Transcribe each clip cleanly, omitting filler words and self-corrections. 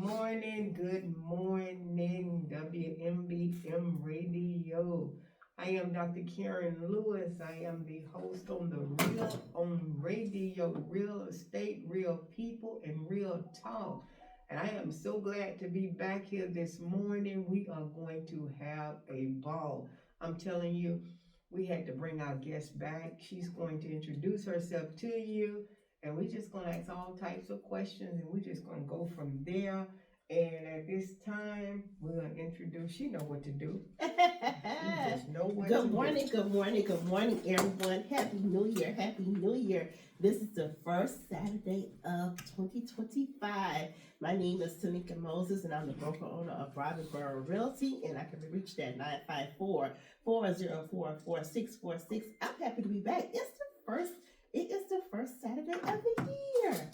morning, WMBM Radio. I am Dr. Karen Lewis. I am the host on the Real on Radio, Real Estate, Real People, and Real Talk. And I am so glad to be back here this morning. We are going to have a ball. I'm telling you, we had to bring our guest back. She's going to introduce herself to you. And we're just going to ask all types of questions, and we're just going to go from there. And at this time, we're going to introduce, you know what to do. You just know what Good morning, everyone. Happy New Year, Happy New Year. This is the first Saturday of 2025. My name is Tamika Moses, and I'm the broker owner of Borough Realty, and I can be reached at 954-404-4646. I'm happy to be back. It is the first Saturday of the year.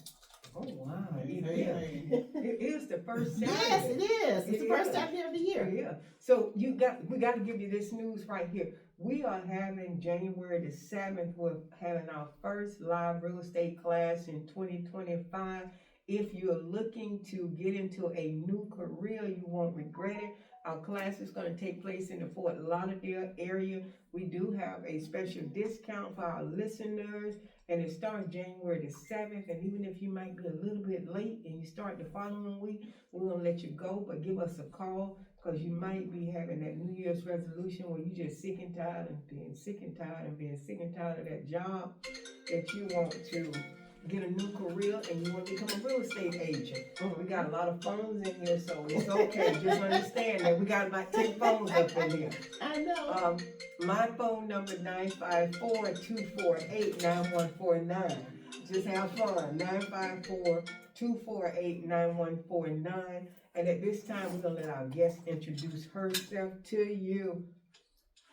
Oh, wow. It is the first Saturday. Yes, it is. It's the first Saturday of the year. Yeah. So we got to give you this news right here. We are having January the 7th. We're having our first live real estate class in 2025. If you're looking to get into a new career, you won't regret it. Our class is going to take place in the Fort Lauderdale area. We do have a special discount for our listeners, and it starts January the 7th. And even if you might be a little bit late and you start the following week, we're going to let you go, but give us a call, because you might be having that New Year's resolution where you're just sick and tired of being sick and tired of that job that you want to get a new career and you want to become a real estate agent. We got a lot of phones in here, so it's okay. Just understand that we got about 10 phones up in here. I know. My phone number 954-248-9149. Just have fun. 954-248-9149. And at this time, we're gonna let our guest introduce herself to you.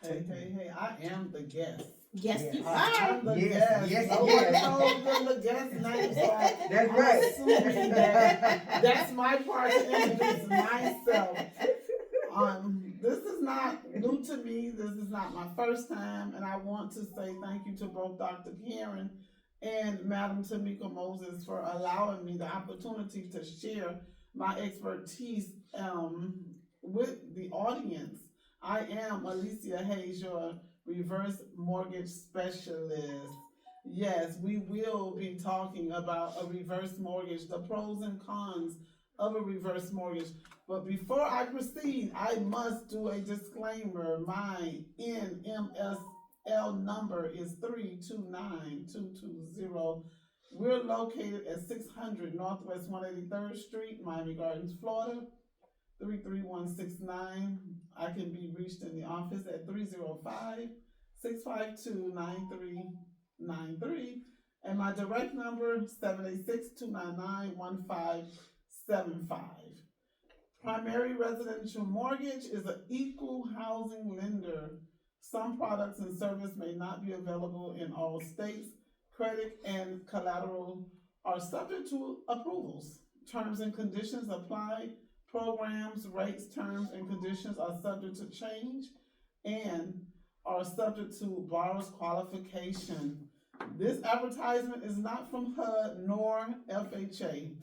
Hey, I am the guest. Yes, you are. I'm the guest. Yes, No yes. one told them the guest name, so That's I'm right. assuming that's my part to introduce myself. This is not new to me. This is not my first time, and I want to say thank you to both Dr. Karen and Madam Tamika Moses for allowing me the opportunity to share my expertise with the audience. I am Alicia Hayes, your reverse mortgage specialist. Yes, we will be talking about a reverse mortgage, the pros and cons of a reverse mortgage. But before I proceed, I must do a disclaimer. My NMSL number is 329-220. We're located at 600 Northwest 183rd Street, Miami Gardens, Florida, 33169. I can be reached in the office at 305-652-9393. And my direct number, 786-299-1575. Primary residential mortgage is an equal housing lender. Some products and services may not be available in all states. Credit and collateral are subject to approvals. Terms and conditions apply. Programs, rates, terms, and conditions are subject to change and are subject to borrower's qualification. This advertisement is not from HUD nor FHA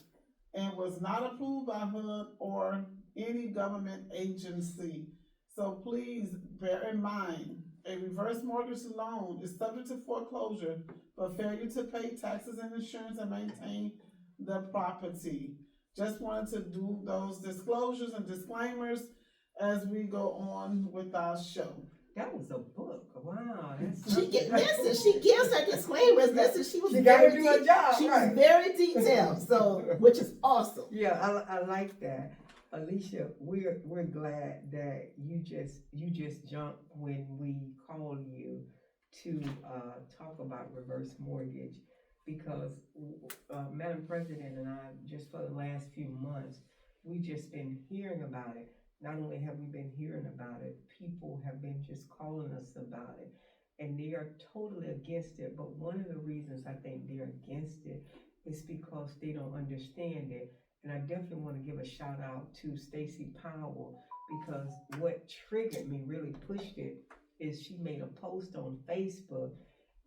and was not approved by HUD or any government agency. So please bear in mind, a reverse mortgage loan is subject to foreclosure for failure to pay taxes and insurance and maintain the property. Just wanted to do those disclosures and disclaimers as we go on with our show. That was a book. Wow. She gives her disclaimers. Listen, she gotta do her job. She right. was very detailed, which is awesome. Yeah, I like that. Alicia, we're glad that you just jumped when we called you to talk about reverse mortgage, because Madam President and I, just for the last few months, we've just been hearing about it. Not only have we been hearing about it, people have been just calling us about it, and they are totally against it. But one of the reasons I think they're against it is because they don't understand it. And I definitely want to give a shout out to Stacey Powell, because what triggered me, really pushed it, is she made a post on Facebook.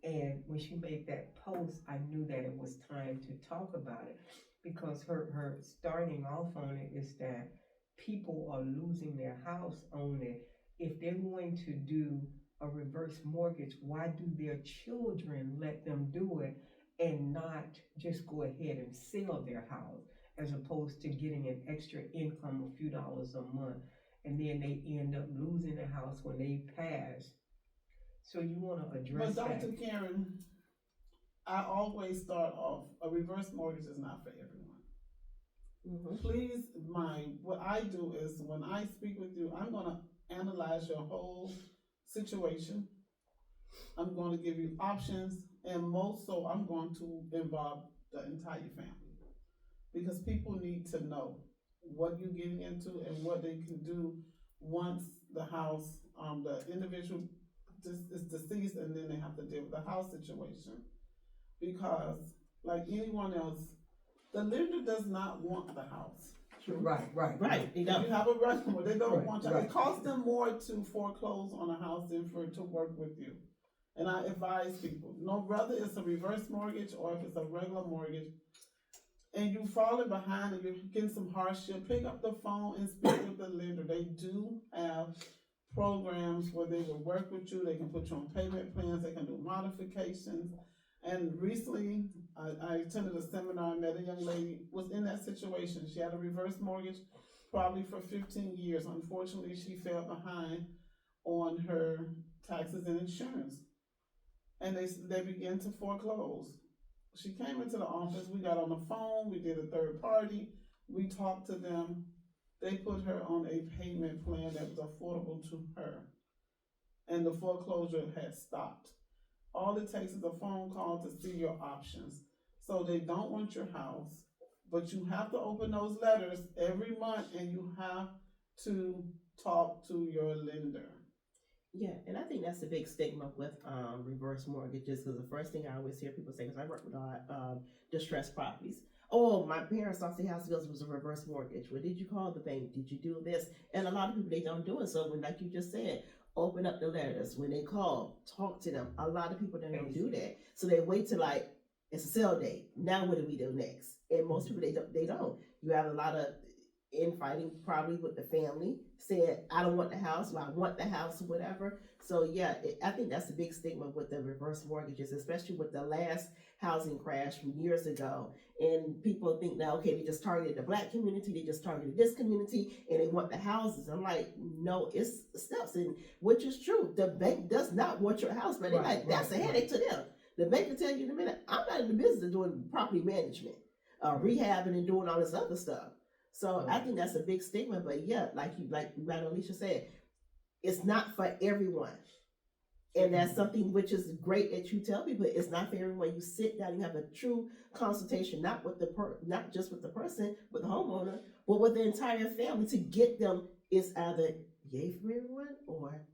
And when she made that post, I knew that it was time to talk about it. because her starting off on it is that people are losing their house on it. If they're going to do a reverse mortgage, why do their children let them do it and not just go ahead and sell their house as opposed to getting an extra income, a few dollars a month, and then they end up losing the house when they pass. So you want to address But that. Dr. Karen, I always start off, a reverse mortgage is not for everyone. Please mind, what I do is when I speak with you, I'm gonna analyze your whole situation. I'm gonna give you options, and most so I'm going to involve the entire family. Because people need to know what you're getting into and what they can do once the house, the individual is deceased, and then they have to deal with the house situation. Because like anyone else, the lender does not want the house. Right. Right, they If don't. you have a record, they don't Right, want you. right. It costs them more to foreclose on a house than for to work with you. And I advise people, no, whether it's a reverse mortgage or if it's a regular mortgage, and you're falling behind and you're getting some hardship, pick up the phone and speak with the lender. They do have programs where they will work with you. They can put you on payment plans. They can do modifications. And recently, I attended a seminar and met a young lady was in that situation. She had a reverse mortgage probably for 15 years. Unfortunately, she fell behind on her taxes and insurance. And they began to foreclose. She came into the office, we got on the phone, we did a third party, we talked to them. They put her on a payment plan that was affordable to her. And the foreclosure had stopped. All it takes is a phone call to see your options. So they don't want your house, but you have to open those letters every month and you have to talk to your lender. Yeah, and I think that's a big stigma with reverse mortgages, because the first thing I always hear people say, because I work with a lot distressed properties. Oh, my parents lost their house because it was a reverse mortgage. Well, did you call the bank? Did you do this? And a lot of people, they don't do it. So when, like you just said, open up the letters. When they call, talk to them. A lot of people don't do that. So they wait till like it's a sale date. Now what do we do next? And most people, they don't. You have a lot of infighting probably with the family, saying I don't want the house, or I want the house, or whatever. So yeah, I think that's a big stigma with the reverse mortgages, especially with the last housing crash from years ago. And people think now, okay, they just targeted the Black community, they just targeted this community, and they want the houses. I'm like, no, it's steps, and which is true. The bank does not want your house, but they're like, that's a headache to them. The bank will tell you in a minute, I'm not in the business of doing property management, rehabbing and doing all this other stuff. So I think that's a big stigma, but yeah, like Madam Alicia said, it's not for everyone. And that's something which is great that you tell people. It's not for everyone. You sit down, you have a true consultation, not just with the person, with the homeowner, but with the entire family to get them. It's either yay for everyone, or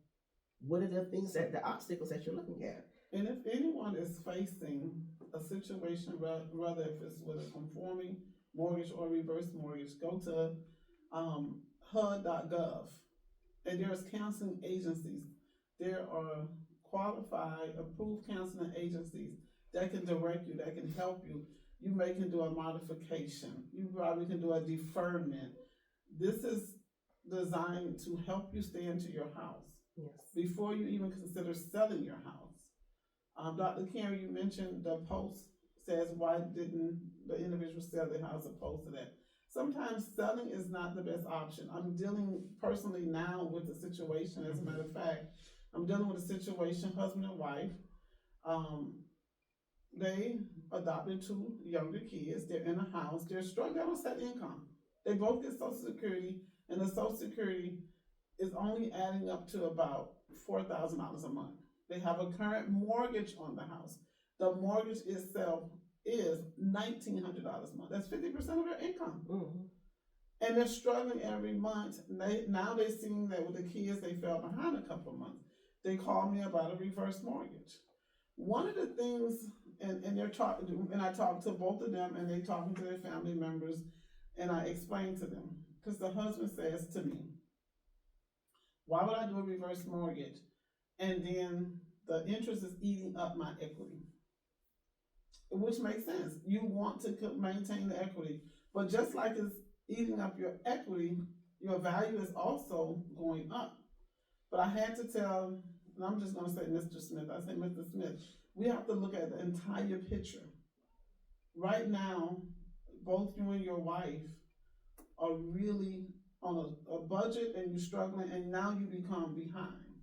what are the things the obstacles that you're looking at. And if anyone is facing a situation, whether if it's with a conforming mortgage or reverse mortgage, go to HUD.gov, and there's counseling agencies. There are qualified, approved counseling agencies that can direct you, that can help you. You can do a modification. You probably can do a deferment. This is designed to help you stay into your house. Yes. Before you even consider selling your house. Dr. Karen, you mentioned the post says, why didn't the individual sell their house opposed to that? Sometimes selling is not the best option. I'm dealing personally now with the situation. As a matter of fact, I'm dealing with a situation, husband and wife. They adopted 2 younger kids. They're in a house. They're struggling. They don't set income. They both get Social Security, and the Social Security is only adding up to about $4,000 a month. They have a current mortgage on the house. The mortgage itself is $1,900 a month. That's 50% of their income. Mm-hmm. And they're struggling every month. Now they're seeing that with the kids, they fell behind a couple of months. They called me about a reverse mortgage. One of the things, and they're talking, and I talked to both of them, and they talking to their family members, and I explained to them, because the husband says to me, why would I do a reverse mortgage? And then the interest is eating up my equity. which makes sense. You want to maintain the equity, but just like it's eating up your equity, your value is also going up. But I had to tell, and I'm just gonna say Mr. Smith, I say Mr. Smith, we have to look at the entire picture. Right now, both you and your wife are really on a budget and you're struggling and now you become behind.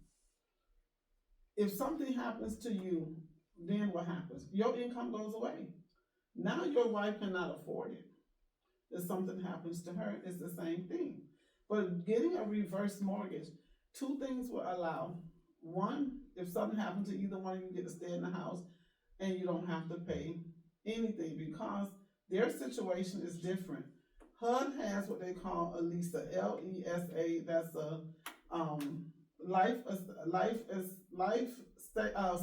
If something happens to you, then what happens? Your income goes away. Now your wife cannot afford it. If something happens to her, it's the same thing. But getting a reverse mortgage, two things will allow. One, if something happens to either one of you, get to stay in the house and you don't have to pay anything because their situation is different. HUD has what they call Elisa, L-E-S-A. That's a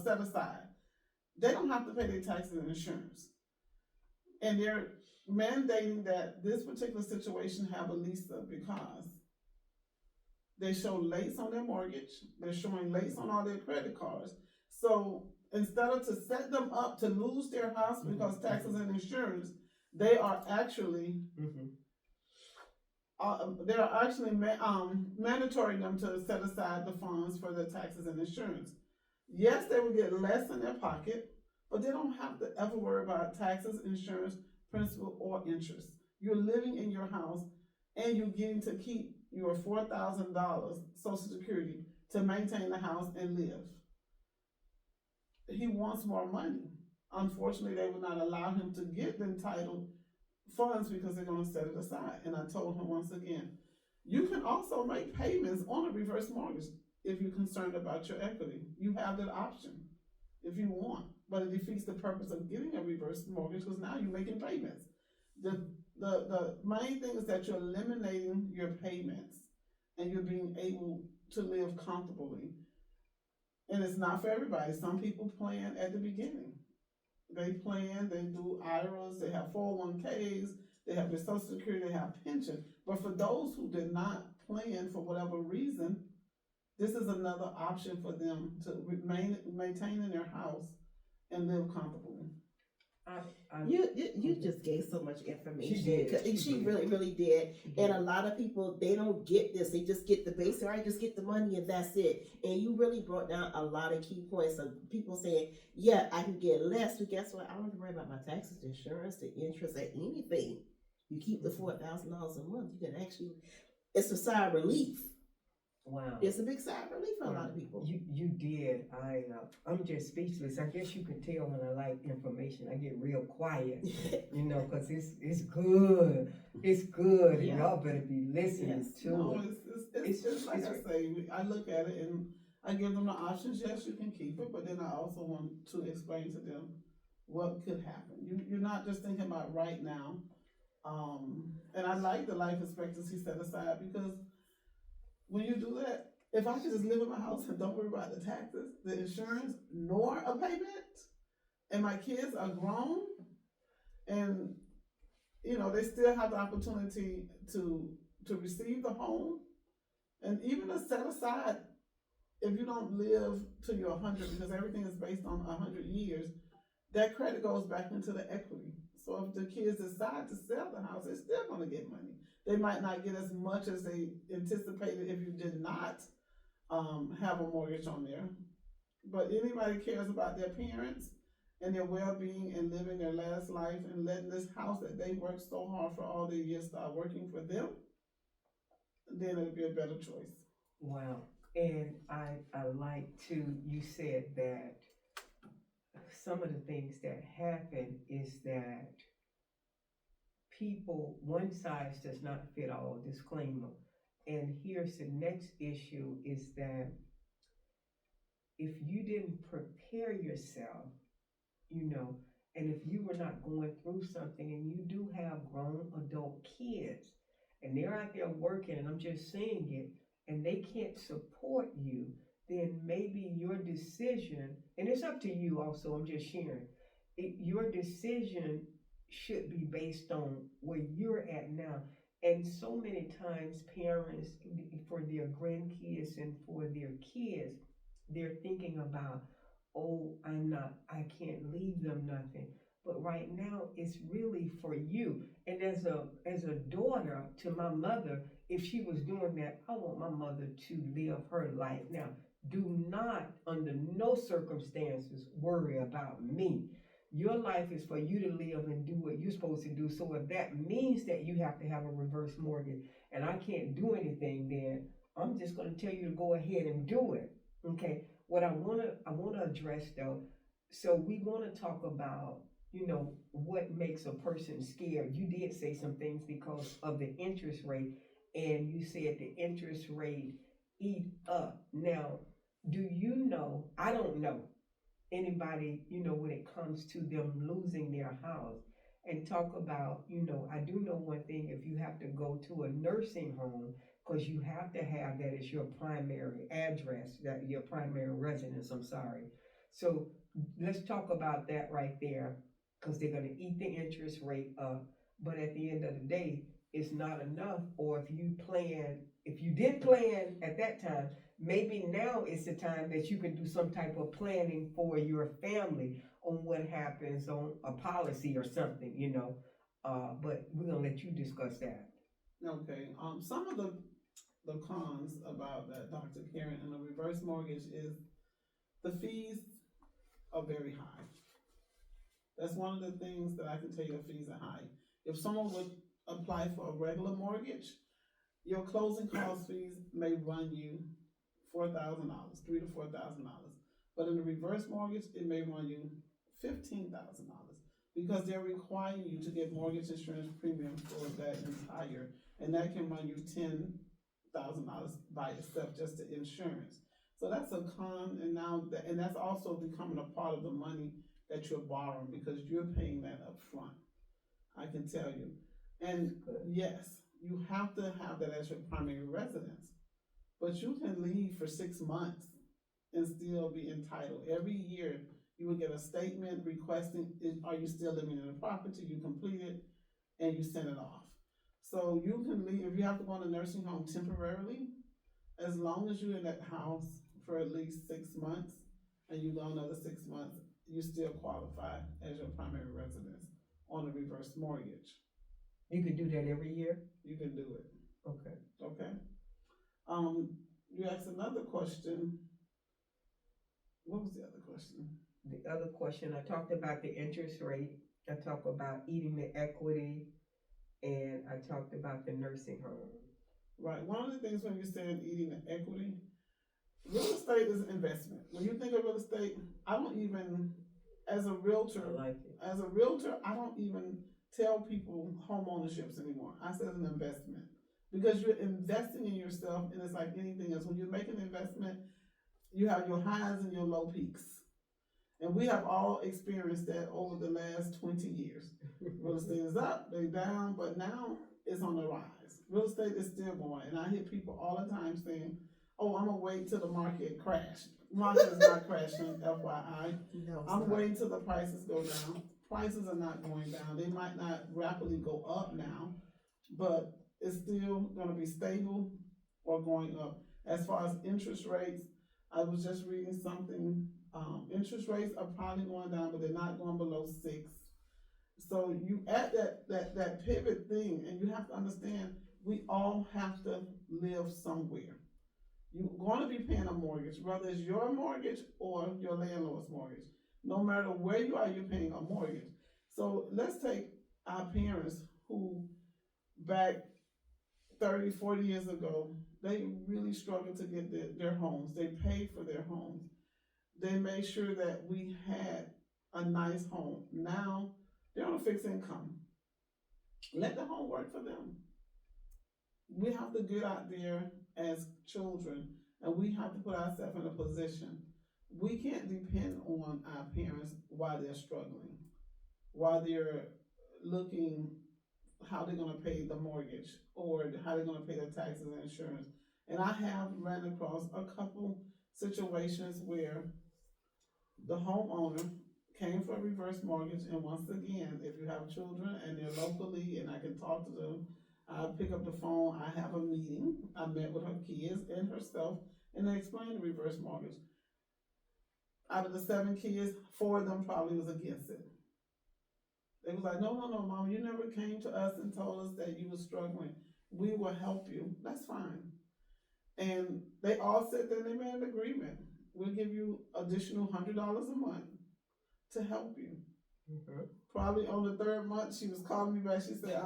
set aside. They don't have to pay their taxes and insurance, and they're mandating that this particular situation have Elisa because they show lates on their mortgage. They're showing lates on all their credit cards. So instead of to set them up to lose their house because taxes and insurance, they are actually mandatory them to set aside the funds for their taxes and insurance. Yes, they will get less in their pocket, but they don't have to ever worry about taxes, insurance, principal, or interest. You're living in your house and you're getting to keep your $4,000 Social Security to maintain the house and live. He wants more money. Unfortunately, they will not allow him to get the entitled funds because they're going to set it aside. And I told him once again, you can also make payments on a reverse mortgage if you're concerned about your equity. You have that option if you want, but it defeats the purpose of getting a reverse mortgage because now you're making payments. The main thing is that you're eliminating your payments and you're being able to live comfortably. And it's not for everybody. Some people plan at the beginning. They plan, they do IRAs, they have 401ks, they have their Social Security, they have pension. But for those who did not plan for whatever reason, this is another option for them to maintain in their house and live comfortably. You just gave so much information. She did. Really did. And a lot of people, they don't get this. They just get the basic, I just get the money and that's it. And you really brought down a lot of key points of people saying, yeah, I can get less, but guess what? I don't have to worry about my taxes, insurance, the interest, or anything. You keep the $4,000 a month. You can actually, it's a sigh of relief. Wow. It's a big sigh of relief for a lot of people. You did. I'm just speechless. I guess you can tell when I like information. I get real quiet, because it's good. It's good. Yeah. And y'all better be listening to it. It's like I say, I look at it and I give them the options. Yes, you can keep it, but then I also want to explain to them what could happen. You're not just thinking about right now. And I like the life expectancy set aside because when you do that, if I could just live in my house and don't worry about the taxes, the insurance, nor a payment, and my kids are grown, and they still have the opportunity to receive the home, and even to set aside, if you don't live till you're 100, because everything is based on 100 years, that credit goes back into the equity. So if the kids decide to sell the house, they're still going to get money. They might not get as much as they anticipated if you did not have a mortgage on there. But anybody cares about their parents and their well-being and living their last life and letting this house that they worked so hard for all their years start working for them, then it'll be a better choice. Wow. And I like to, you said that some of the things that happen is that people, one size does not fit all, disclaimer. And here's the next issue is that if you didn't prepare yourself, and if you were not going through something and you do have grown adult kids and they're out there working and I'm just saying it and they can't support you, then maybe your decision, and it's up to you also, I'm just sharing, your decision should be based on where you're at now. And so many times parents, for their grandkids and for their kids, they're thinking about, oh, I can't leave them nothing. but right now it's really for you. And as a daughter to my mother, if she was doing that, I want my mother to live her life. Now, do not, under no circumstances, worry about me. Your life is for you to live and do what you're supposed to do. So if that means that you have to have a reverse mortgage and I can't do anything, then I'm just going to tell you to go ahead and do it. Okay. What I want to address though, so we want to talk about, what makes a person scared. You did say some things because of the interest rate, and you said the interest rate eat up. Now, do you know? I don't know anybody, when it comes to them losing their house. And talk about, I do know one thing: if you have to go to a nursing home, because you have to have that as your primary address, that your primary residence. I'm sorry. So let's talk about that right there, because they're going to eat the interest rate up. But at the end of the day, it's not enough. Or if you did plan at that time, maybe now is the time that you can do some type of planning for your family on what happens on a policy or something, but we're gonna let you discuss that. Okay, some of the cons about that, Dr. Karen, and a reverse mortgage is the fees are very high. That's one of the things that I can tell you, the fees are high. If someone would apply for a regular mortgage, your closing cost fees may run you $4,000, $3,000 to $4,000. But in a reverse mortgage, it may run you $15,000 because they're requiring you to get mortgage insurance premium for that entire, and that can run you $10,000 by itself, just the insurance. So that's a con, and that's also becoming a part of the money that you're borrowing because you're paying that up front. I can tell you. And yes, you have to have that as your primary residence, but you can leave for 6 months and still be entitled. Every year you will get a statement requesting, are you still living in the property? You complete it and you send it off. So you can leave, if you have to go in a nursing home temporarily, as long as you're in that house for at least 6 months and you go another 6 months, you still qualify as your primary residence on a reverse mortgage. You can do that every year? You can do it. Okay. Okay. You asked another question. What was the other question? The other question, I talked about the interest rate, I talked about eating the equity, and I talked about the nursing home. Right. One of the things when you're saying eating the equity, real estate is an investment. When you think of real estate, I don't even, as a realtor, I don't even tell people home ownerships anymore. I say it's an investment because you're investing in yourself, and it's like anything else. When you make an investment, you have your highs and your low peaks. And we have all experienced that over the last 20 years. Real estate is up, they down, but now it's on the rise. Real estate is still going. And I hear people all the time saying, oh, I'm gonna wait till the market crash. Market is not crashing, FYI. No, I'm waiting till the prices go down. Prices are not going down. They might not rapidly go up now, but it's still gonna be stable or going up. As far as interest rates, I was just reading something. Interest rates are probably going down, but they're not going below 6. So you at that pivot thing, and you have to understand, we all have to live somewhere. You're going to be paying a mortgage, whether it's your mortgage or your landlord's mortgage. No matter where you are, you're paying a mortgage. So let's take our parents who back 30, 40 years ago, they really struggled to get their homes. They paid for their homes. They made sure that we had a nice home. Now they're on a fixed income. Let the home work for them. We have to get out there as children, and we have to put ourselves in a position. We can't depend on our parents while they're struggling, while they're looking how they're going to pay the mortgage or how they're going to pay their taxes and insurance. And I have ran across a couple situations where the homeowner came for a reverse mortgage, and once again, if you have children and they're locally and I can talk to them, I pick up the phone, I have a meeting, I met with her kids and herself, and they explained the reverse mortgage. Out of the 7 kids, 4 of them probably was against it. They was like, no, Mom, you never came to us and told us that you were struggling. We will help you. That's fine. And they all said that they made an agreement. We'll give you additional $100 a month to help you. Mhm. Probably on the third month, she was calling me back. She said,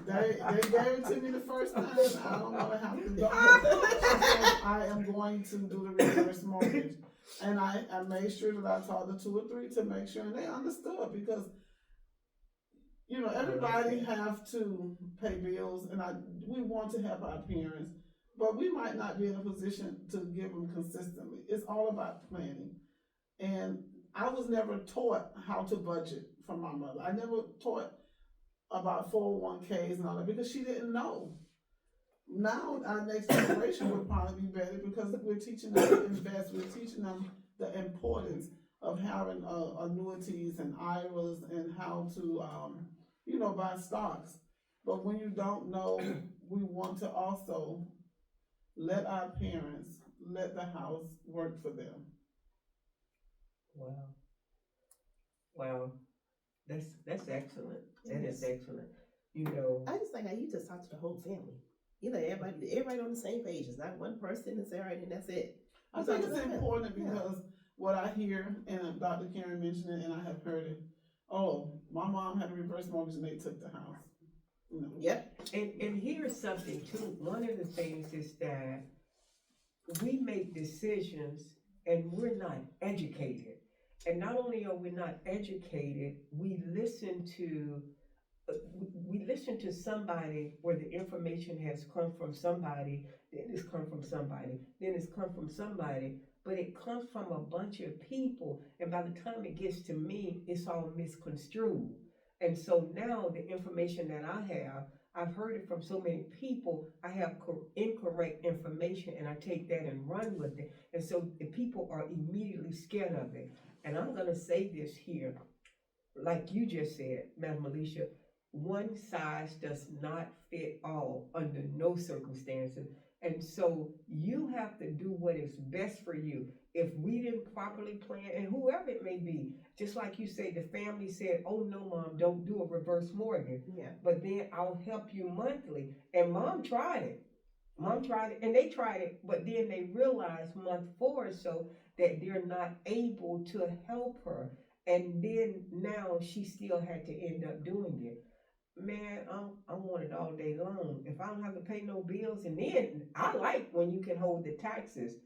they gave it to me the first time. I don't want to have to go. She said, I am going to do the reverse mortgage. And I made sure that I talked to 2 or 3 to make sure, and they understood because, everybody have to pay bills, and we want to help our parents, but we might not be in a position to give them consistently. It's all about planning. And I was never taught how to budget from my mother. I never taught about 401ks and all that because she didn't know. Now our next generation would probably be better because we're teaching them to invest. We're teaching them the importance of having annuities and IRAs and how to, buy stocks. But when you don't know, we want to also let our parents let the house work for them. Wow. Wow. That's excellent. That is excellent. I just like how you just talk to the whole family. Everybody on the same page. It's not one person and say, all right, and that's it. I think it's important because what I hear, and Dr. Karen mentioned it, and I have heard it. Oh, my mom had a reverse mortgage and they took the house. Yep. And here's something too. One of the things is that we make decisions and we're not educated. And not only are we not educated, we listen to somebody where the information has come from somebody, then it's come from somebody, then it's come from somebody, but it comes from a bunch of people, and by the time it gets to me, it's all misconstrued. And so now the information that I've heard it from so many people, I have incorrect information and I take that and run with it. And so the people are immediately scared of it. And I'm gonna say this here, like you just said, Madam Alicia, one size does not fit all under no circumstances. And so you have to do what is best for you. If we didn't properly plan, and whoever it may be, just like you say, the family said, oh no, Mom, don't do a reverse mortgage. Yeah. But then I'll help you monthly. And Mom tried it. And they tried it, but then they realized month 4 or so that they're not able to help her. And then now she still had to end up doing it. Man, I want it all day long. If I don't have to pay no bills, and then I like when you can hold the taxes.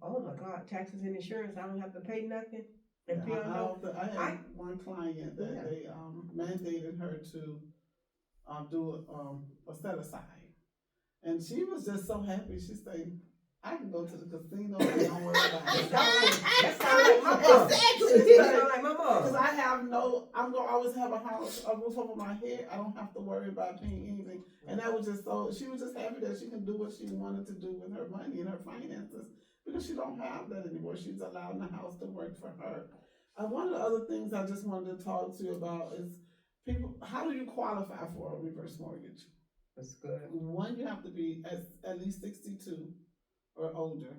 Oh my God, taxes and insurance, I don't have to pay nothing. And I had one client that they mandated her to do a set aside. And she was just so happy. She said, I can go to the casino and don't worry about it. That sounds like my mom. Exactly. That sounds like my mom. Because I'm going to always have a roof over my head. I don't have to worry about paying anything. And that was just she was just happy that she can do what she wanted to do with her money and her finances. Because she don't have that anymore. She's allowing the house to work for her. One of the other things I just wanted to talk to you about is how do you qualify for a reverse mortgage? That's good. One, you have to be at least 62 or older.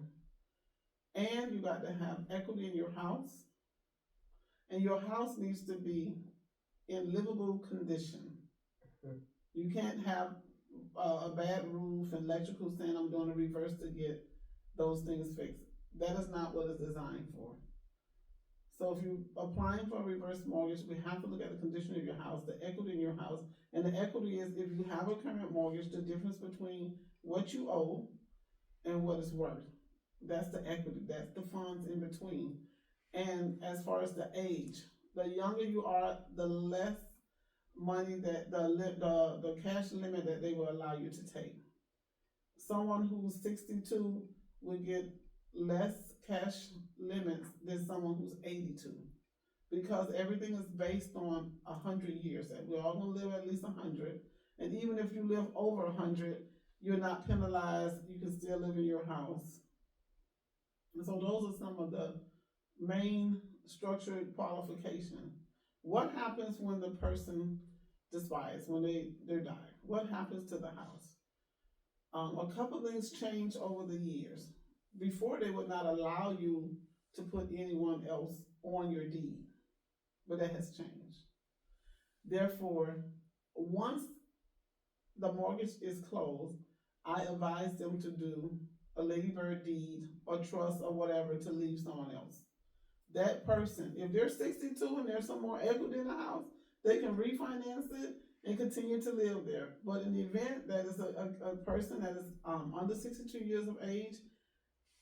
And you got to have equity in your house. And your house needs to be in livable condition. You can't have a bad roof and electrical saying I'm doing a reverse to get those things fixed. That is not what it's designed for. So if you're applying for a reverse mortgage, we have to look at the condition of your house, the equity in your house. And the equity is if you have a current mortgage, the difference between what you owe and what it's worth. That's the equity. That's the funds in between. And as far as the age, the younger you are, the less money that the cash limit that they will allow you to take. Someone who's 62 would get less cash limits than someone who's 82, because everything is based on 100 years, and we're all gonna live at least 100. And even if you live over 100, you're not penalized. You can still live in your house. And so those are some of the main structured qualifications. What happens when the person expires, when they die? What happens to the house? A couple things change over the years. Before, they would not allow you to put anyone else on your deed, but that has changed. Therefore, once the mortgage is closed, I advise them to do a ladybird deed or trust or whatever to leave someone else. That person, if they're 62 and there's some more equity in the house, they can refinance it and continue to live there. But in the event that is a person that is under 62 years of age,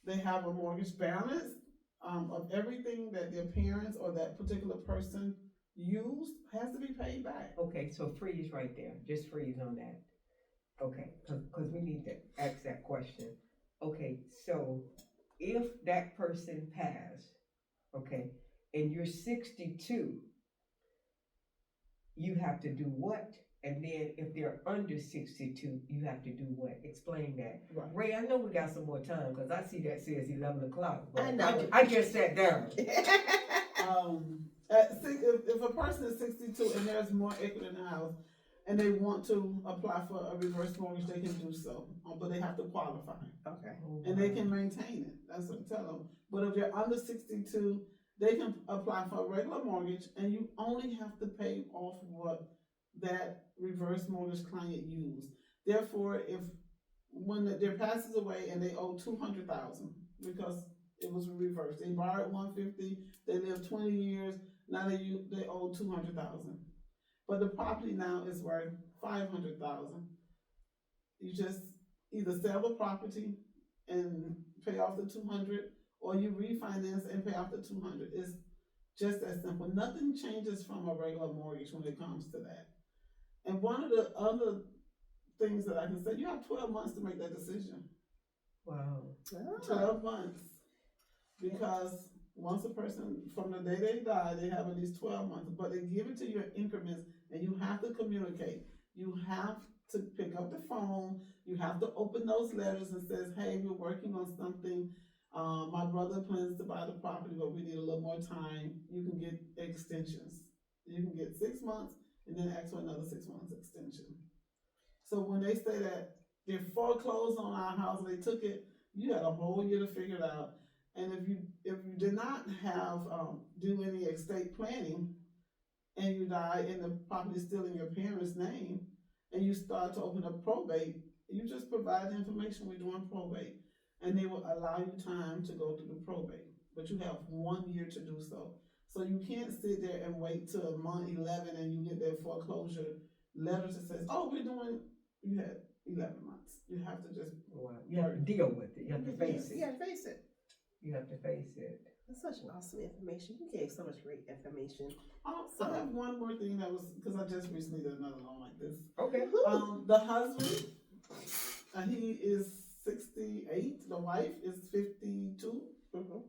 they have a mortgage balance of everything that their parents or that particular person used has to be paid back. Okay, so freeze right there, just freeze on that. Okay, cause we need to ask that question. Okay, so if that person passed, okay, and you're 62, you have to do what? And then if they're under 62, you have to do what? Explain that. Right. Ray, I know we got some more time, cause I see that says 11 o'clock. But I know. I just sat down. If a person is 62 and there's more equity in the house and they want to apply for a reverse mortgage, they can do so, but they have to qualify. Okay. And they can maintain it. That's what I tell them. But if they're under 62, they can apply for a regular mortgage, and you only have to pay off what that reverse mortgage client used. Therefore, if when their passes away and they owe $200,000 because it was reversed, they borrowed $150, they lived 20 years, now they owe $200,000. But the property now is worth $500,000. You just either sell the property and pay off the $200,000, or you refinance and pay off the $200,000. It's just that simple. Nothing changes from a regular mortgage when it comes to that. And one of the other things that I can say, you have 12 months to make that decision. Wow. 12 months. Because once a person, from the day they die, they have at least 12 months, but they give it to you in increments, and you have to communicate. You have to pick up the phone. You have to open those letters and says, hey, we're working on something. My brother plans to buy the property, but we need a little more time. You can get extensions. You can get 6 months and then ask for another 6 months extension. So when they say that they foreclosed on our house, they took it, you had a whole year to figure it out. And if you did not have do any estate planning and you die and the property is still in your parents' name and you start to open up probate, you just provide the information we're doing probate, and they will allow you time to go through the probate. But you have 1 year to do so. So you can't sit there and wait till month 11 and you get that foreclosure letter that says, oh, you had 11 months. You have to just You have to deal with it. You have to face it. You have to face it. You have to face it. That's such an awesome information. You gave so much great information. I have one more thing that was, because I just recently did another loan like this. Okay. The husband, he is 68. The wife is 52. Mm-hmm.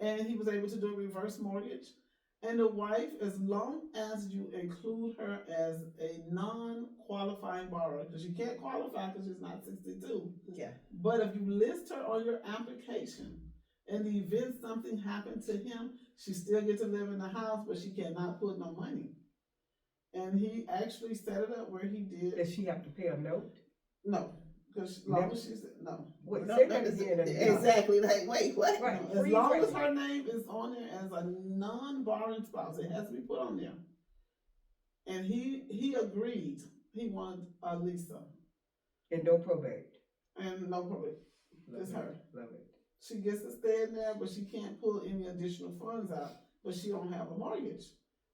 And he was able to do a reverse mortgage. And the wife, as long as you include her as a non-qualifying borrower, because you can't qualify because she's not 62. Yeah. But if you list her on your application, in the event something happened to him, she still gets to live in the house, but she cannot put no money. And he actually set it up where he did. Does she have to pay a note? No, because as long as she's no. Wait, No, say that that is again. exactly. Like, wait, what? Right. As freeze long right as there. her name is on there as a non-borrowing spouse, it has to be put on there. And he agreed. He wanted Lisa. And no probate. And no probate. Love It's it. her. Love it. She gets to stay in there, but she can't pull any additional funds out. But she don't have a mortgage,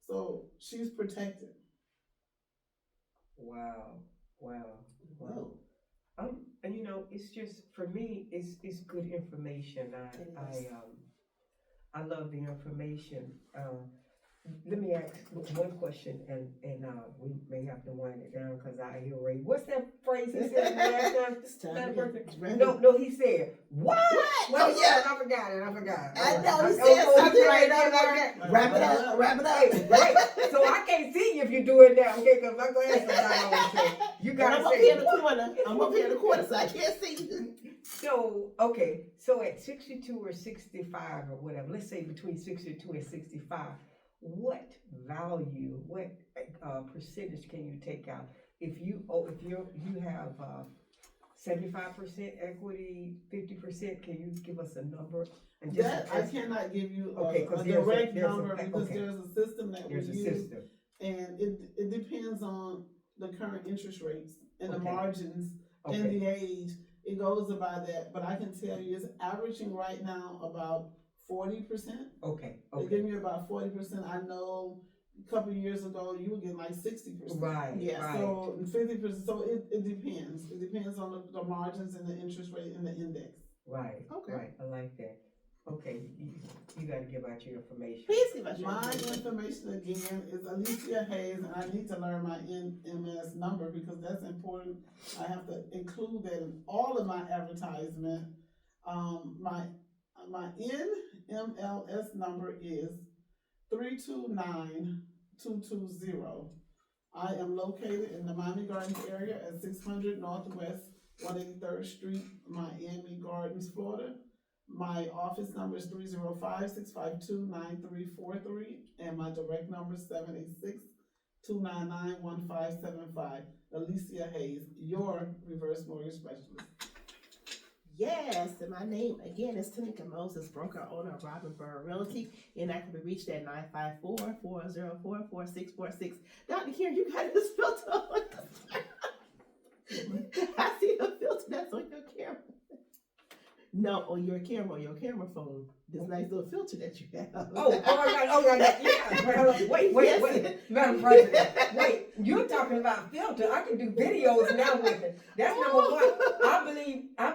so she's protected. Wow. And it's just, for me, it's good information. I love the information. Let me ask one question, and we may have to wind it down because I hear Ray. What's that phrase he said last time? It's time to get ready. No, he said, what? Oh, yeah. I forgot it. I know, he said something right there. there. Wrap it up. Right. So I can't see you if you're doing that, okay? Because my glasses are on. So you gotta I'm up say here in the corner. I'm up here in the corner, so I can't see you. So, okay. So at 62 or 65 or whatever, let's say between 62 and 65, what value, what percentage can you take out if you have 75% equity, 50%? Can you give us a number? And That I cannot give you a there's direct a number because there's a system that we there's a use, system. And it depends on the current interest rates and the Okay. margins and Okay, the age. It goes by that, but I can tell you it's averaging right now about 40%. okay, They okay. give me about 40%. I know a couple of years ago you were getting like 60%. Right, Yeah, right. So 50%. So it depends. It depends on the margins and the interest rate and the index. Right, Okay. right, I like that. Okay, you gotta give out your information. Please give us your My information. information again is Alicia Hayes, and I need to learn my NMS number because that's important. I have to include that in all of my advertisement. My NMLS number is 329220. I am located in the Miami Gardens area at 600 Northwest 183rd Street, Miami Gardens, Florida. My office number is 305-652-9343, and my direct number is 786-299-1575. Alicia Hayes, your reverse mortgage specialist. Yes, and my name again is Tanika Moses, broker owner of Robinboro Realty, and I can be reached at 954-404-4646. Dr. Karen, you got this filter on. I see the filter that's on your camera. No, on your camera phone. This nice little filter that you have. Oh, yeah. Wait, Madam President, wait, you're talking about filter, I can do videos now with it. That's number one. I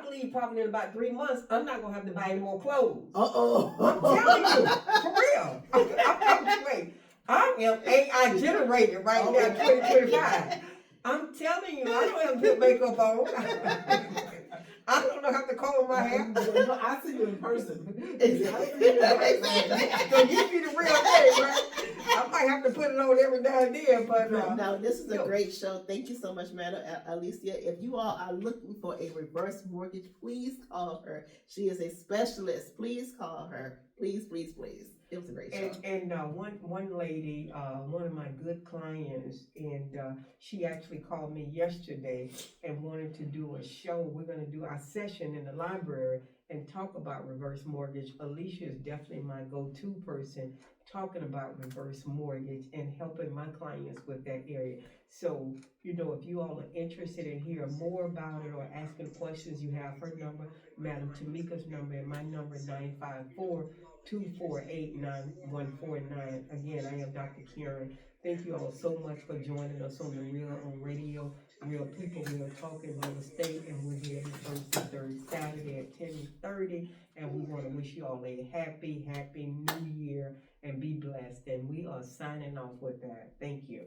believe probably in about 3 months, I'm not gonna have to buy any more clothes. Uh-oh. I'm telling you, for real. Wait, I am AI generated right now, 2025. I'm telling you, I don't have to put makeup on. I don't know how to comb my hair. No, I see you in person. So you be the real thing, right? I might have to put it on every now and then, but No, this is a great show. Thank you so much, Madam Alicia. If you all are looking for a reverse mortgage, please call her. She is a specialist. Please call her. Please, please, please. It was a great show. And one lady, one of my good clients, and she actually called me yesterday and wanted to do a show. We're gonna do our session in the library and talk about reverse mortgage. Alicia is definitely my go-to person talking about reverse mortgage and helping my clients with that area. So, if you all are interested in hearing more about it or asking questions, you have her number, Madam Tamika's number, and my number, 954-248-9149. Again, I am Dr. Karen. Thank you all so much for joining us on the Real on Radio. Real People, we are talking real estate, and we're here every first and third Saturday at 10:30. And we want to wish you all a happy, happy new year and be blessed. And we are signing off with that. Thank you.